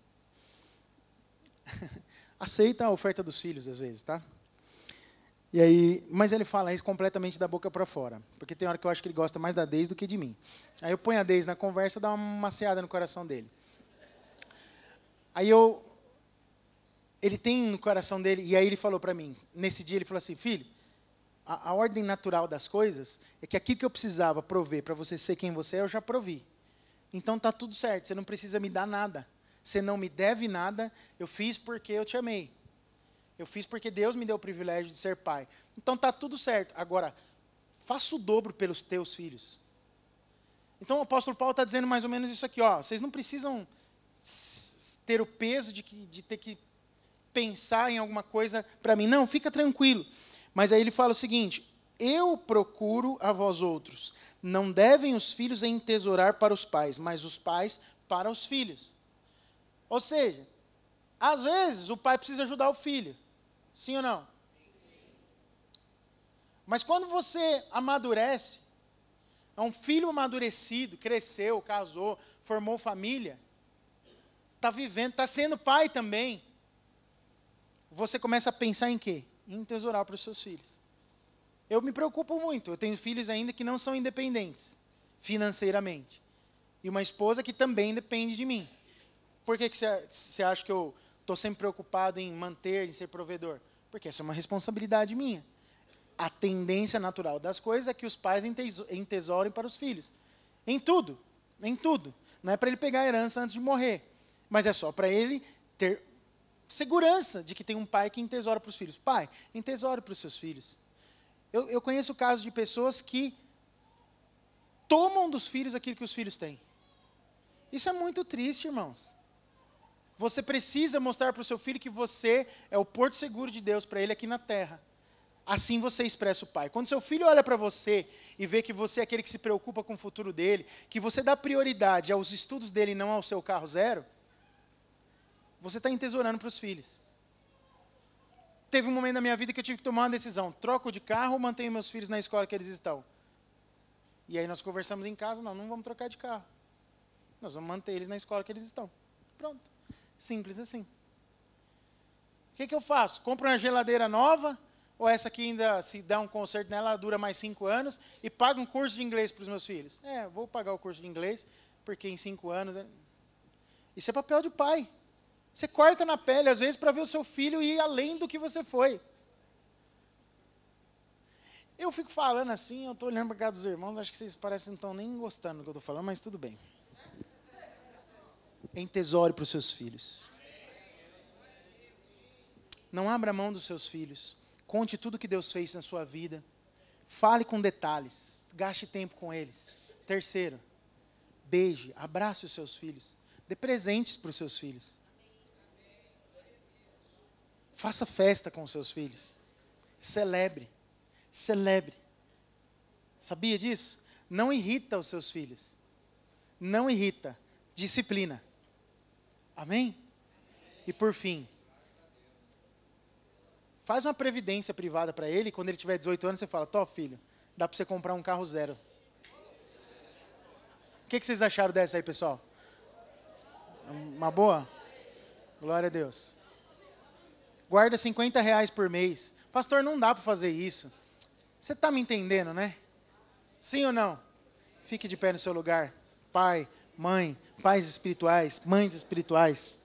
Aceita a oferta dos filhos, às vezes, tá? E aí, mas ele fala isso completamente da boca para fora. Porque tem hora que eu acho que ele gosta mais da Deise do que de mim. Aí eu ponho a Deise na conversa e dá uma maciada no coração dele. Aí ele tem no coração dele, e aí ele falou para mim, nesse dia ele falou assim, filho, a ordem natural das coisas é que aquilo que eu precisava prover para você ser quem você é, eu já provi. Então tá tudo certo, você não precisa me dar nada. Você não me deve nada, eu fiz porque eu te amei. Eu fiz porque Deus me deu o privilégio de ser pai. Então está tudo certo. Agora, faça o dobro pelos teus filhos. Então o apóstolo Paulo está dizendo mais ou menos isso aqui. Ó, vocês não precisam ter o peso de ter que pensar em alguma coisa para mim. Não, fica tranquilo. Mas aí ele fala o seguinte, eu procuro a vós outros. Não devem os filhos entesourar para os pais, mas os pais para os filhos. Ou seja, às vezes o pai precisa ajudar o filho. Sim ou não? Mas quando você amadurece, é um filho amadurecido, cresceu, casou, formou família, está vivendo, está sendo pai também, você começa a pensar em quê? Em entesourar para os seus filhos. Eu me preocupo muito, eu tenho filhos ainda que não são independentes, financeiramente. E uma esposa que também depende de mim. Por que você acha que eu estou sempre preocupado em manter, em ser provedor? Porque essa é uma responsabilidade minha. A tendência natural das coisas é que os pais entesourem para os filhos. Em tudo, em tudo. Não é para ele pegar a herança antes de morrer, mas é só para ele ter segurança de que tem um pai que entesoura para os filhos. Pai, entesoure para os seus filhos. Eu conheço casos de pessoas que tomam dos filhos aquilo que os filhos têm. Isso é muito triste, irmãos. Você precisa mostrar para o seu filho que você é o porto seguro de Deus para ele aqui na terra. Assim você expressa o pai. Quando seu filho olha para você e vê que você é aquele que se preocupa com o futuro dele, que você dá prioridade aos estudos dele e não ao seu carro zero, você está entesourando para os filhos. Teve um momento da minha vida que eu tive que tomar uma decisão. Troco de carro ou mantenho meus filhos na escola que eles estão? E aí nós conversamos em casa, não vamos trocar de carro. Nós vamos manter eles na escola que eles estão. Pronto. Simples assim. O que eu faço? Compro uma geladeira nova, ou essa aqui ainda, se der um conserto nela, dura mais 5 anos, e pago um curso de inglês para os meus filhos? Vou pagar o curso de inglês, porque em 5 anos... Isso é papel de pai. Você corta na pele, às vezes, para ver o seu filho ir além do que você foi. Eu fico falando assim, eu estou olhando para cá dos irmãos, acho que vocês parecem não estão nem gostando do que eu estou falando, mas tudo bem. Entesoure para os seus filhos. Não abra mão dos seus filhos. Conte tudo que Deus fez na sua vida. Fale com detalhes. Gaste tempo com eles. Terceiro, beije, abrace os seus filhos. Dê presentes para os seus filhos. Faça festa com os seus filhos. Celebre. Celebre. Sabia disso? Não irrita os seus filhos. Não irrita. Disciplina. Amém? E por fim, faz uma previdência privada para ele, e quando ele tiver 18 anos, você fala, tô filho, dá para você comprar um carro zero. O que vocês acharam dessa aí, pessoal? Uma boa? Glória a Deus. Guarda R$50 por mês. Pastor, não dá para fazer isso. Você está me entendendo, né? Sim ou não? Fique de pé no seu lugar. Pai, mãe, pais espirituais, mães espirituais.